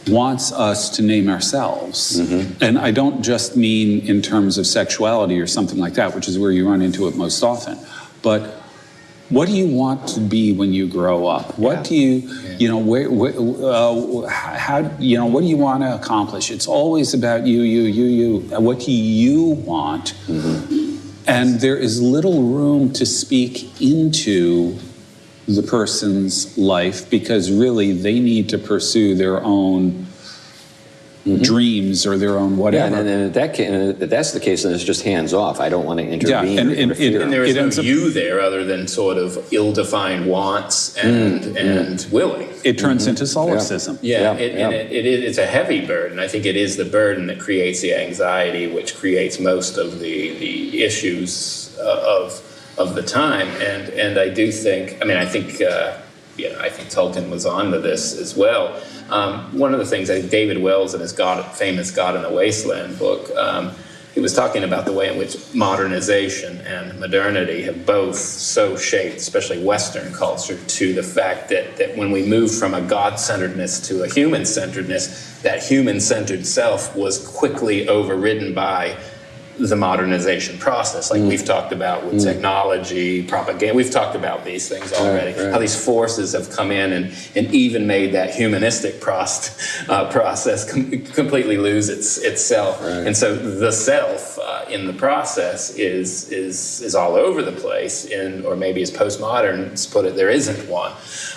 wants us to name ourselves. And I don't just mean in terms of sexuality or something like that, which is where you run into it most often, but what do you want to be when you grow up? What do you, how, what do you want to accomplish? It's always about you. What do you want? And there is little room to speak into the person's life because really they need to pursue their own dreams or their own whatever. Yeah, and if that's the case, then it's just hands off. I don't want to intervene. And there is no you there other than sort of ill-defined wants and willing. It turns into solipsism. It's a heavy burden. I think it is the burden that creates the anxiety, which creates most of the issues of the time. And I do think, I think Tolkien was onto this as well. One of the things, David Wells in his famous God in the Wasteland book, he was talking about the way in which modernization and modernity have both so shaped, especially Western culture, to the fact that when we move from a God-centeredness to a human-centeredness, that human-centered self was quickly overridden by the modernization process, like we've talked about with technology, propaganda. We've talked about these things already, how these forces have come in and even made that humanistic process completely lose itself. And so the self in the process is all over the place, or maybe as postmoderns put it, there isn't one.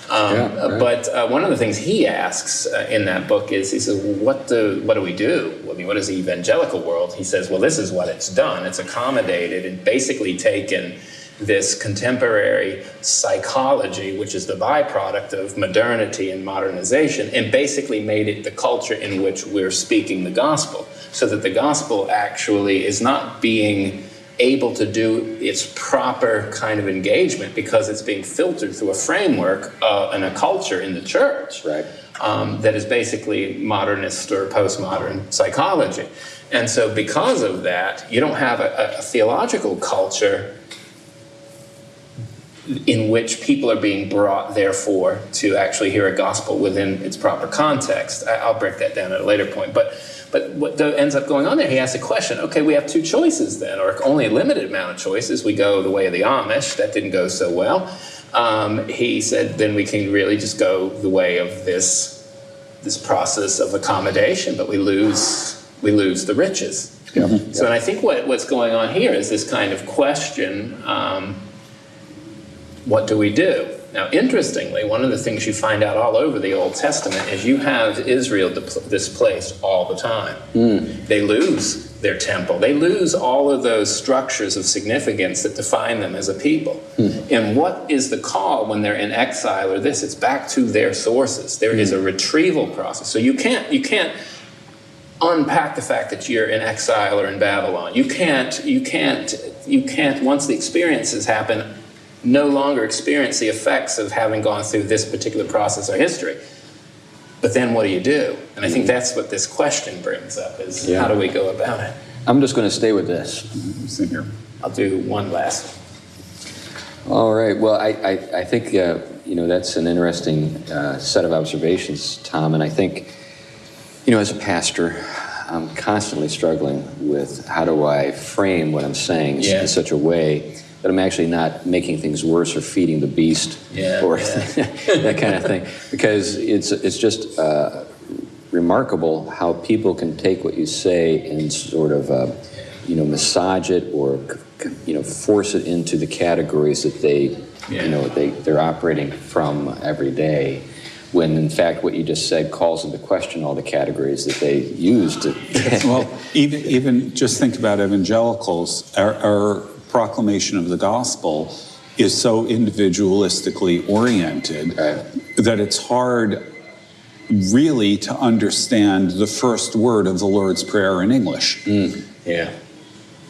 But one of the things he asks in that book is, he says, what do we do? I mean, what is the evangelical world? He says, well, this is what it's done. It's accommodated and basically taken this contemporary psychology, which is the byproduct of modernity and modernization, and basically made it the culture in which we're speaking the gospel, so that the gospel actually is not being able to do its proper kind of engagement because it's being filtered through a framework and a culture in the church that is basically modernist or postmodern psychology. And so because of that, you don't have a theological culture in which people are being brought, therefore, to actually hear a gospel within its proper context. I'll break that down at a later point. But what ends up going on there, he asks a question, okay, we have two choices then, or only a limited amount of choices. We go the way of the Amish. That didn't go so well. He said, then we can really just go the way of this process of accommodation, but we lose the riches. So and I think what's going on here is this kind of question, what do we do? Now, interestingly, one of the things you find out all over the Old Testament is you have Israel displaced all the time. They lose their temple. They lose all of those structures of significance that define them as a people. And what is the call when they're in exile or this? It's back to their sources. There is a retrieval process. So you can't unpack the fact that you're in exile or in Babylon. You can't, once the experiences happen, no longer experience the effects of having gone through this particular process or history. But then what do you do? And I think that's what this question brings up, is how do we go about it? I'm just going to stay with this. Same here. I'll do one last. All right. Well, I think, that's an interesting set of observations, Tom. And I think, as a pastor, I'm constantly struggling with how do I frame what I'm saying in such a way that I'm actually not making things worse or feeding the beast that kind of thing. Because it's just remarkable how people can take what you say and sort of, massage it or, force it into the categories that they're operating from every day. When in fact what you just said calls into question all the categories that they used. Well, even just think about evangelicals. Our proclamation of the gospel is so individualistically oriented that it's hard really to understand the first word of the Lord's Prayer in English. Yeah.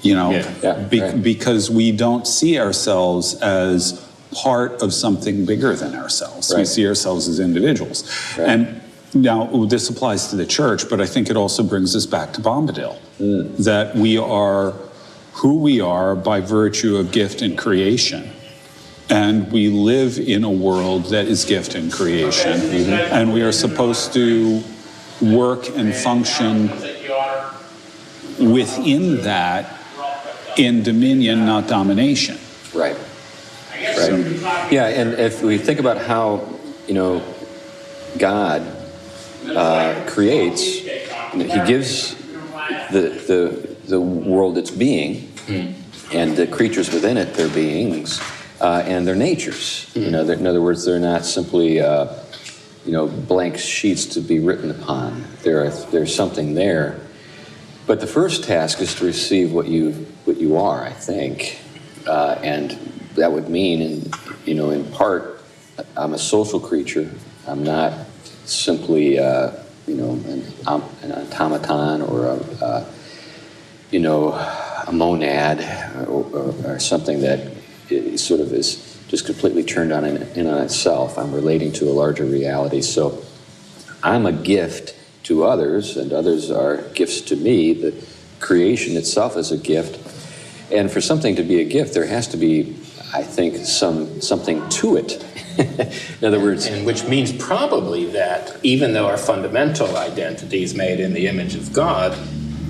Because we don't see ourselves as part of something bigger than ourselves. We Right. see ourselves as individuals. Right. And now, this applies to the church, but I think it also brings us back to Bombadil, that we are who we are by virtue of gift and creation. And we live in a world that is gift and creation. And we are supposed to work and function within that in dominion, not domination. Right. Right. Yeah, and if we think about how, God creates, he gives the world its being, and the creatures within it their beings, and their natures. In other words, they're not simply blank sheets to be written upon. There's something there. But the first task is to receive what you are, I think, and that would mean, in part, I'm a social creature. I'm not simply, an automaton or a monad or something that sort of is just completely turned on in on itself. I'm relating to a larger reality. So I'm a gift to others, and others are gifts to me. The creation itself is a gift. And for something to be a gift, there has to be, I think, something to it. In other words... And which means probably that even though our fundamental identity is made in the image of God,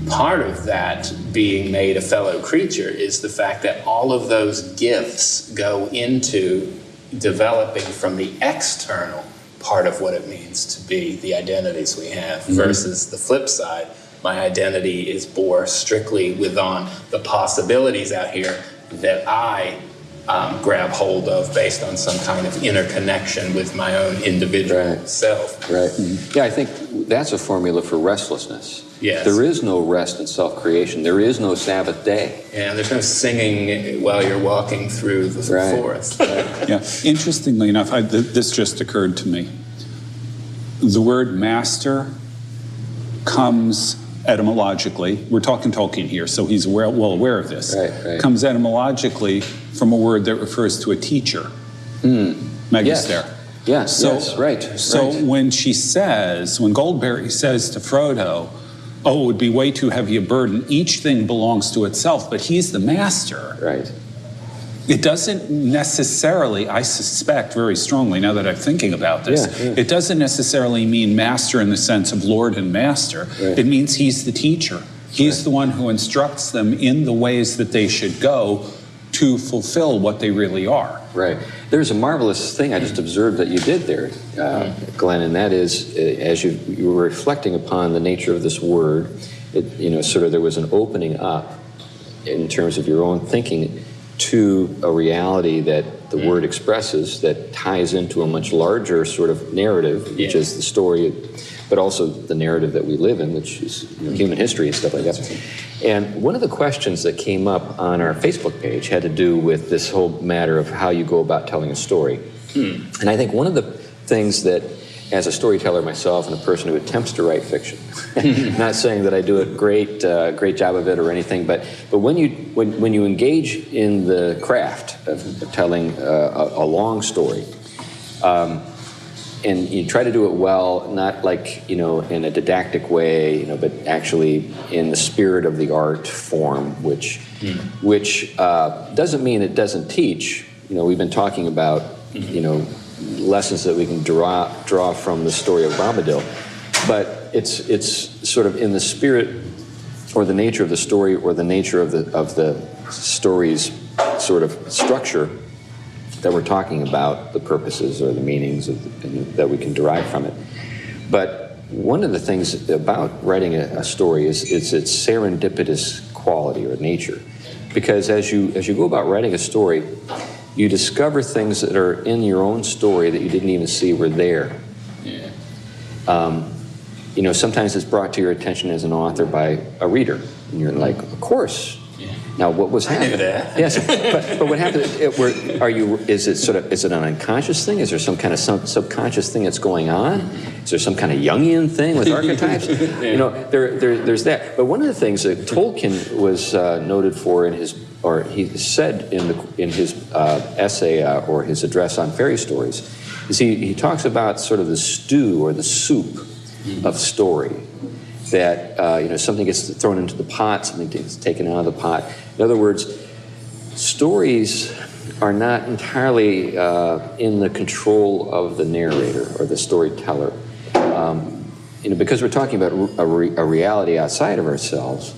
part of that being made a fellow creature is the fact that all of those gifts go into developing from the external part of what it means to be the identities we have, versus the flip side. My identity is bore strictly within the possibilities out here that I grab hold of based on some kind of interconnection with my own individual self. Right. Yeah, I think that's a formula for restlessness. Yes. There is no rest in self-creation. There is no Sabbath day. And there's no singing while you're walking through the forest. Yeah. Interestingly enough, this just occurred to me. The word master comes etymologically, we're talking Tolkien here, so he's well aware of this, right. Comes etymologically from a word that refers to a teacher, magister. Yes, So when Goldberry says to Frodo, oh, it would be way too heavy a burden, each thing belongs to itself, but he's the master. Right. It doesn't necessarily, I suspect very strongly now that I'm thinking about this, it doesn't necessarily mean master in the sense of Lord and master. Right. It means he's the teacher. He's the one who instructs them in the ways that they should go to fulfill what they really are. Right. There's a marvelous thing I just observed that you did there, Glenn, and that is, as you were reflecting upon the nature of this word, there was an opening up in terms of your own thinking to a reality that the word expresses that ties into a much larger sort of narrative, which is the story, but also the narrative that we live in, which is human history and stuff like that. And one of the questions that came up on our Facebook page had to do with this whole matter of how you go about telling a story. And I think one of the things that, as a storyteller myself and a person who attempts to write fiction, not saying that I do a great job of it or anything, but when you engage in the craft of telling a long story, and you try to do it well, not like in a didactic way, but actually in the spirit of the art form, which doesn't mean it doesn't teach. We've been talking about lessons that we can draw from the story of Bombadil, but it's sort of in the spirit or the nature of the story or the nature of the story's sort of structure that we're talking about, the purposes or the meanings that we can derive from it. But one of the things about writing a story is its serendipitous quality or nature, because as you go about writing a story, you discover things that are in your own story that you didn't even see were there. Sometimes it's brought to your attention as an author by a reader, and you're like, of course. Now, what was happening? I knew that. Yes, but what happened? Is it an unconscious thing? Is there some kind of subconscious thing that's going on? Is there some kind of Jungian thing with archetypes? There's that. But one of the things that Tolkien was noted for in his or he said in his essay or his address on fairy stories, is he talks about sort of the stew or the soup of story. That something gets thrown into the pot, something gets taken out of the pot. In other words, stories are not entirely in the control of the narrator or the storyteller. Because we're talking about a reality outside of ourselves,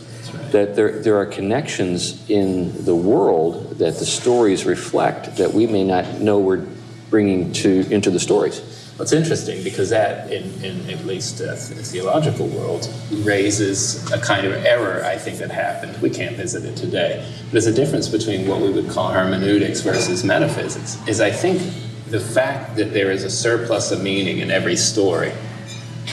that there are connections in the world that the stories reflect that we may not know we're bringing into the stories. Well, it's interesting because that, in at least the theological world, raises a kind of error, I think, that happened. We can't visit it today. But there's a difference between what we would call hermeneutics versus metaphysics, is I think the fact that there is a surplus of meaning in every story,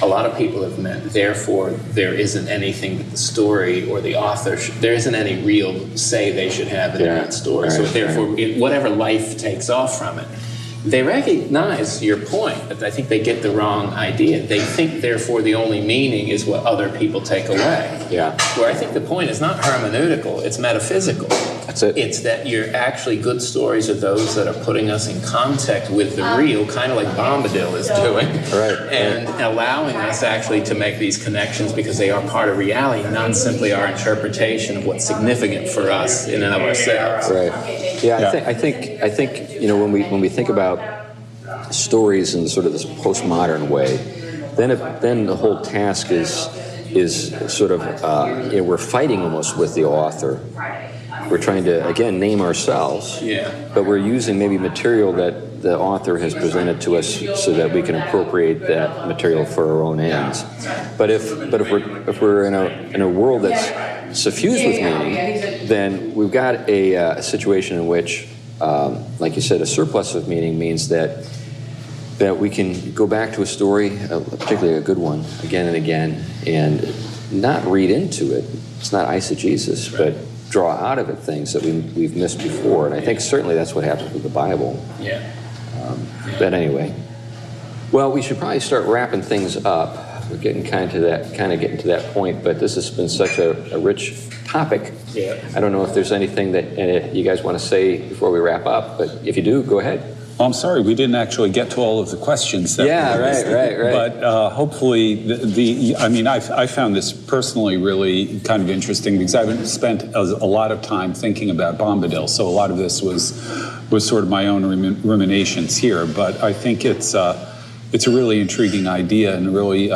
a lot of people have meant, therefore, there isn't anything that the story or the author, there isn't any real say they should have in that story. So therefore, whatever life takes off from it, they recognize your point, but I think they get the wrong idea. They think, therefore, the only meaning is what other people take away. Yeah. Where I think the point is not hermeneutical, it's metaphysical. That's it. It's that you're actually, good stories are those that are putting us in contact with the real, kind of like Bombadil is doing. Right. And allowing us actually to make these connections because they are part of reality, not simply our interpretation of what's significant for us in and of ourselves. Right. Yeah. I think when we think about stories in sort of this postmodern way, then the whole task is sort of we're fighting almost with the author. We're trying to again name ourselves, but we're using maybe material that the author has presented to us so that we can appropriate that material for our own ends. But if we're in a world that's suffused with meaning, then we've got a situation in which, like you said, a surplus of meaning means that we can go back to a story, particularly a good one, again and again, and not read into it. It's not eisegesis, but draw out of it things that we've missed before. And I think certainly that's what happens with the Bible. Yeah. But anyway, well, we should probably start wrapping things up. We're getting getting to that point, but this has been such a rich topic. Yeah. I don't know if there's anything that you guys want to say before we wrap up, but if you do, go ahead. Well, I'm sorry, we didn't actually get to all of the questions. That Right. But hopefully, I found this personally really kind of interesting because I've spent a lot of time thinking about Bombadil, so a lot of this was sort of my own ruminations here. But I think it's a really intriguing idea and a really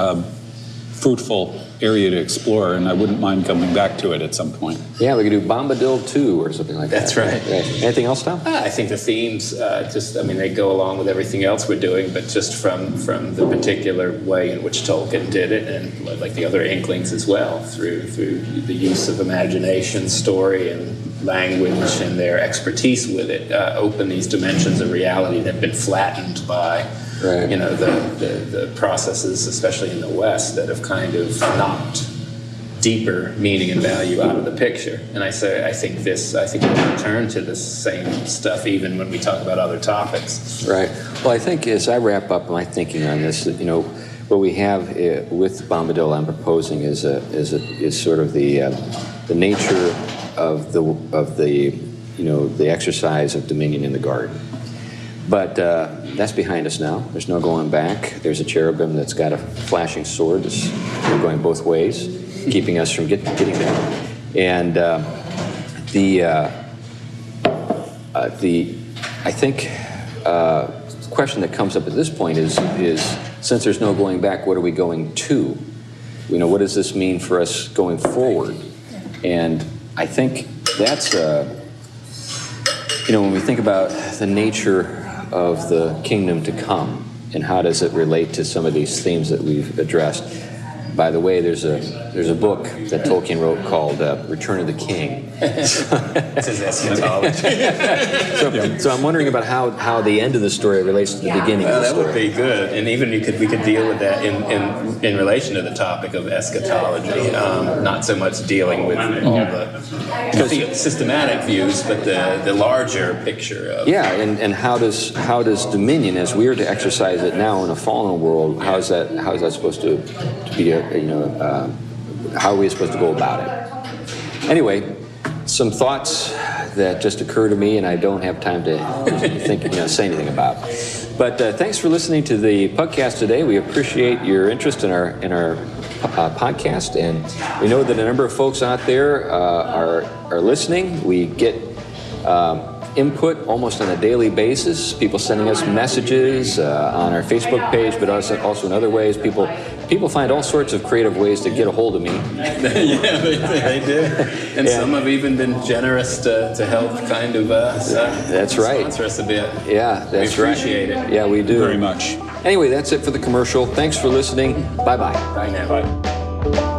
fruitful area to explore, and I wouldn't mind coming back to it at some point. Yeah, we could do Bombadil 2 or something like that. That's right. Anything else, Tom? I think the themes they go along with everything else we're doing, but just from the particular way in which Tolkien did it, and like the other Inklings as well, through the use of imagination, story, and language, and their expertise with it, open these dimensions of reality that have been flattened by the processes, especially in the West, that have kind of knocked deeper meaning and value out of the picture. And I think we'll return to the same stuff even when we talk about other topics. Right. Well, I think as I wrap up my thinking on this, what we have with Bombadil, I'm proposing is sort of the nature of the exercise of dominion in the garden. But that's behind us now. There's no going back. There's a cherubim that's got a flashing sword that's going both ways, keeping us from getting there. And I think the question that comes up at this point is since there's no going back, what are we going to? What does this mean for us going forward? And I think that's when we think about the nature of the kingdom to come and how does it relate to some of these themes that we've addressed. By the way, there's a book that Tolkien wrote called Return of the King. This is eschatology. So I'm wondering about how the end of the story relates to the beginning of the story. That would be good, and even we could deal with that in relation to the topic of eschatology, not so much dealing with all the systematic views, but the larger picture of and how does dominion, as we are to exercise it now in a fallen world, how is that supposed to be how are we supposed to go about it? Anyway, some thoughts that just occur to me and I don't have time to think, say anything about. But thanks for listening to the Pugcast today. We appreciate your interest in our podcast, and we know that a number of folks out there are listening. We get input almost on a daily basis. People sending us messages on our Facebook page, but also in other ways. People find all sorts of creative ways to get a hold of me. Yeah, they do. And some have even been generous to help kind of that's right. sponsor us a bit. Yeah, that's right. We appreciate it. Yeah, we do. Very much. Anyway, that's it for the commercial. Thanks for listening. Bye-bye. Bye now. Bye.